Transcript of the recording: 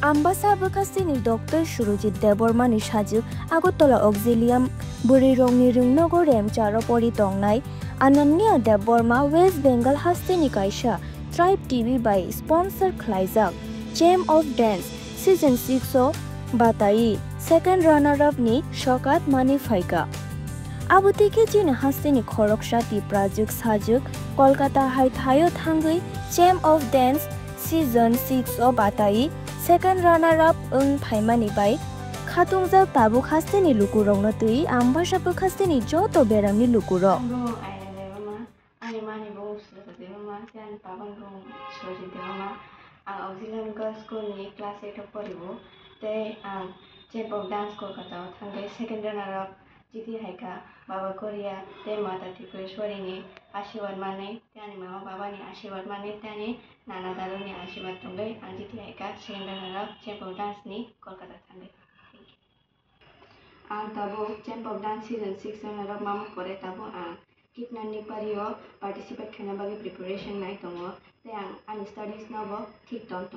Ambassador Kastini Dr. Shurujit Debormani Shaju Agotola Auxilium Burirong Nogorem Charopori Tongnai Ananya Deborma West Bengal Hastini Kaisha Tribe TV by sponsor Klaizak Gem of Dance Season 6 of Batai Second runner-up ni Shokat Mani Faika Abutike Jin Hastini Khorokshati Prajuk Sajuk Kolkata Hai Thayo Thangai Gem of Dance Season 6 of Batai Second runner-up Paimani by Khatungjak Tabuk Hastini Lukurong na tui Ambassador Kastini Joto Beramni Lukuro. Auxilium Girls School ni class 8 of poribo te Champ of Dance Kolkata thangai second runner-up Jiti Haika Baba Korea te Mata Tripureshwari ni Ashirwad mane te ani mama baba ni Ashirwad mane te ani Nana Daru ni Ashirwad thangai Jiti Haika second runner-up Champ of Dance ni Kolkata thangai. Tabo Champ of Dance season 6 runner-up mama pore tabo Kitnani pario participate khana bagi preparation nai tongo te ani studies nabo thik ton